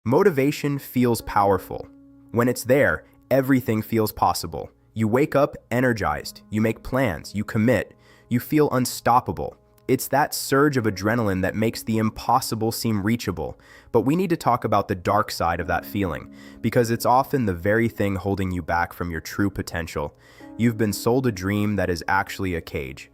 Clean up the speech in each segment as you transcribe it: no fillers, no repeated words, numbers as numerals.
Motivation feels powerful. When it's there, everything feels possible. You wake up energized, you make plans, you commit, you feel unstoppable. It's that surge of adrenaline that makes the impossible seem reachable. But we need to talk about the dark side of that feeling, because it's often the very thing holding you back from your true potential. You've been sold a dream that is actually a cage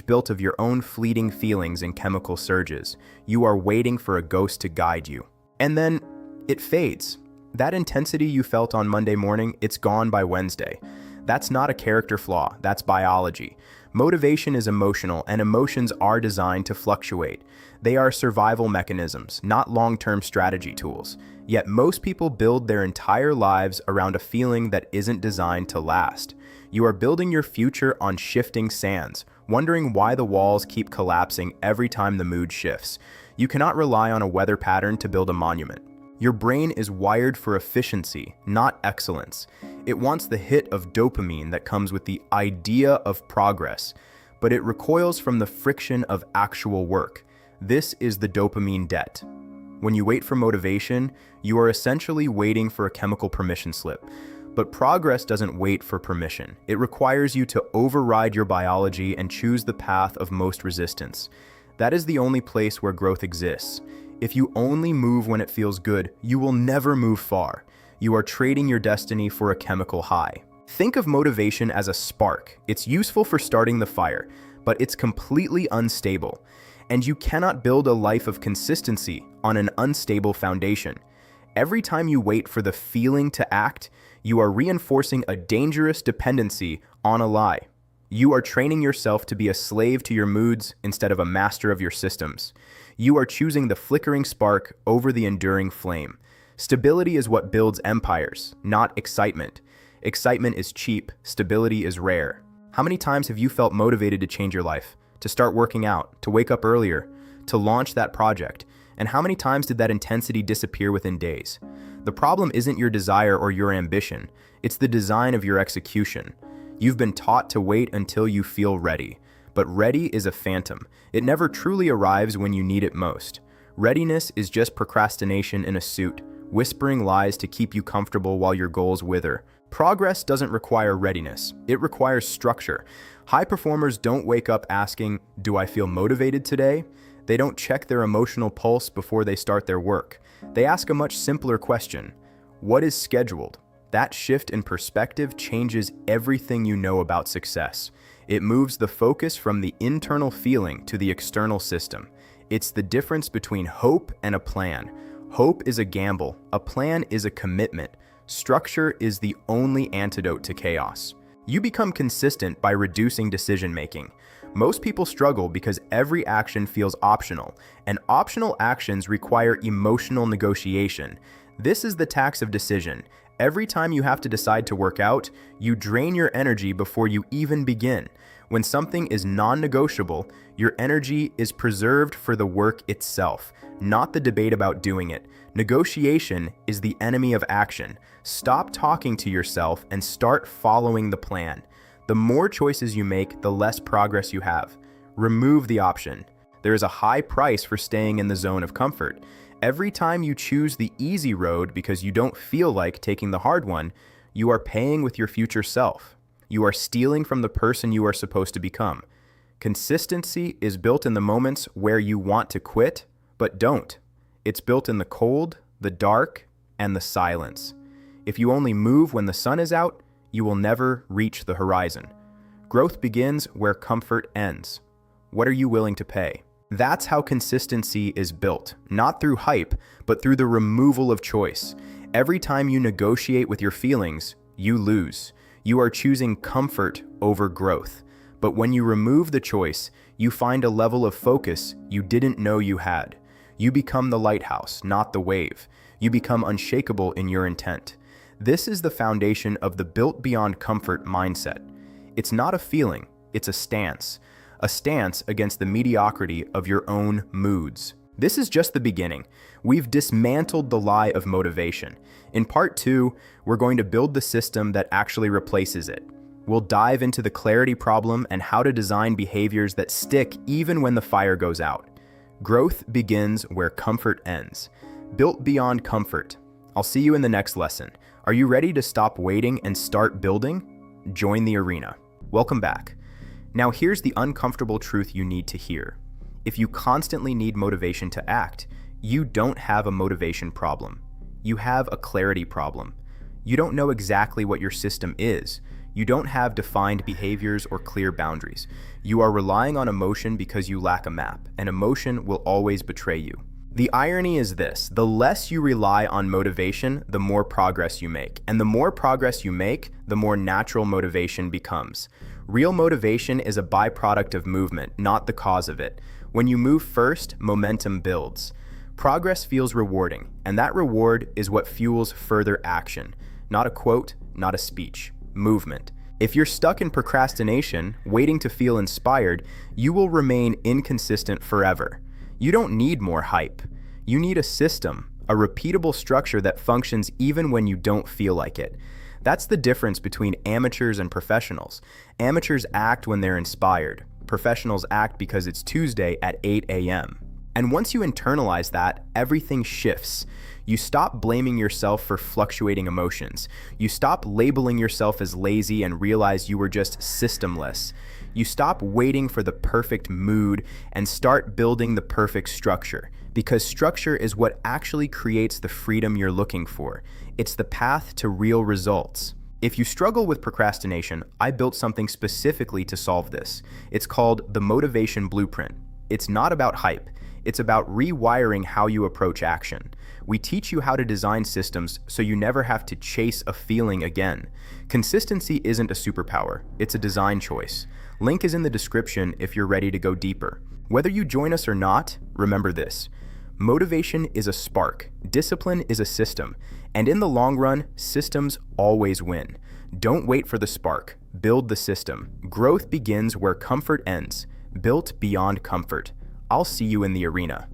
built of your own fleeting feelings and chemical surges. You are waiting for a ghost to guide you. And then it fades. That intensity you felt on Monday morning, it's gone by Wednesday. That's not a character flaw, that's biology. Motivation is emotional, and emotions are designed to fluctuate. They are survival mechanisms, not long-term strategy tools. Yet most people build their entire lives around a feeling that isn't designed to last. You are building your future on shifting sands, wondering why the walls keep collapsing every time the mood shifts. You cannot rely on a weather pattern to build a monument. Your brain is wired for efficiency, not excellence. It wants the hit of dopamine that comes with the idea of progress, but it recoils from the friction of actual work. This is the dopamine debt. When you wait for motivation, you are essentially waiting for a chemical permission slip. But progress doesn't wait for permission. It requires you to override your biology and choose the path of most resistance. That is the only place where growth exists. If you only move when it feels good, you will never move far. You are trading your destiny for a chemical high. Think of motivation as a spark. It's useful for starting the fire, but it's completely unstable. And you cannot build a life of consistency on an unstable foundation. Every time you wait for the feeling to act, you are reinforcing a dangerous dependency on a lie. You are training yourself to be a slave to your moods instead of a master of your systems. You are choosing the flickering spark over the enduring flame. Stability is what builds empires, not excitement. Excitement is cheap, stability is rare. How many times have you felt motivated to change your life, to start working out, to wake up earlier, to launch that project? And how many times did that intensity disappear within days? The problem isn't your desire or your ambition, it's the design of your execution. You've been taught to wait until you feel ready, but ready is a phantom. It never truly arrives when you need it most. Readiness is just procrastination in a suit, whispering lies to keep you comfortable while your goals wither. Progress doesn't require readiness, it requires structure. High performers don't wake up asking, "Do I feel motivated today?" They don't check their emotional pulse before they start their work. They ask a much simpler question: what is scheduled? That shift in perspective changes everything you know about success. It moves the focus from the internal feeling to the external system. It's the difference between hope and a plan. Hope is a gamble, a plan is a commitment. Structure is the only antidote to chaos. You become consistent by reducing decision-making. Most people struggle because every action feels optional, and optional actions require emotional negotiation. This is the tax of decision. Every time you have to decide to work out, you drain your energy before you even begin. When something is non-negotiable, your energy is preserved for the work itself, not the debate about doing it. Negotiation is the enemy of action. Stop talking to yourself and start following the plan. The more choices you make, the less progress you have. Remove the option. There is a high price for staying in the zone of comfort. Every time you choose the easy road because you don't feel like taking the hard one, you are paying with your future self. You are stealing from the person you are supposed to become. Consistency is built in the moments where you want to quit, but don't. It's built in the cold, the dark, and the silence. If you only move when the sun is out, you will never reach the horizon. Growth begins where comfort ends. What are you willing to pay? That's how consistency is built, not through hype, but through the removal of choice. Every time you negotiate with your feelings, you lose. You are choosing comfort over growth. But when you remove the choice, you find a level of focus you didn't know you had. You become the lighthouse, not the wave. You become unshakable in your intent. This is the foundation of the built beyond comfort mindset. It's not a feeling, it's a stance against the mediocrity of your own moods. This is just the beginning. We've dismantled the lie of motivation. In part 2, we're going to build the system that actually replaces it. We'll dive into the clarity problem and how to design behaviors that stick even when the fire goes out. Growth begins where comfort ends. Built beyond comfort. I'll see you in the next lesson. Are you ready to stop waiting and start building? Join the arena. Welcome back. Now here's the uncomfortable truth you need to hear. If you constantly need motivation to act, you don't have a motivation problem. You have a clarity problem. You don't know exactly what your system is. You don't have defined behaviors or clear boundaries. You are relying on emotion because you lack a map, and emotion will always betray you. The irony is this: the less you rely on motivation, the more progress you make. And the more progress you make, the more natural motivation becomes. Real motivation is a byproduct of movement, not the cause of it. When you move first, momentum builds. Progress feels rewarding, and that reward is what fuels further action. Not a quote, not a speech. Movement. If you're stuck in procrastination, waiting to feel inspired, you will remain inconsistent forever. You don't need more hype. You need a system, a repeatable structure that functions even when you don't feel like it. That's the difference between amateurs and professionals. Amateurs act when they're inspired. Professionals act because it's Tuesday at 8 a.m. And once you internalize that, everything shifts. You stop blaming yourself for fluctuating emotions. You stop labeling yourself as lazy and realize you were just systemless. You stop waiting for the perfect mood and start building the perfect structure, because structure is what actually creates the freedom you're looking for. It's the path to real results. If you struggle with procrastination, I built something specifically to solve this. It's called the Motivation Blueprint. It's not about hype. It's about rewiring how you approach action. We teach you how to design systems so you never have to chase a feeling again. Consistency isn't a superpower, it's a design choice. Link is in the description if you're ready to go deeper. Whether you join us or not, remember this: motivation is a spark, discipline is a system, and in the long run, systems always win. Don't wait for the spark, build the system. Growth begins where comfort ends, built beyond comfort. I'll see you in the arena.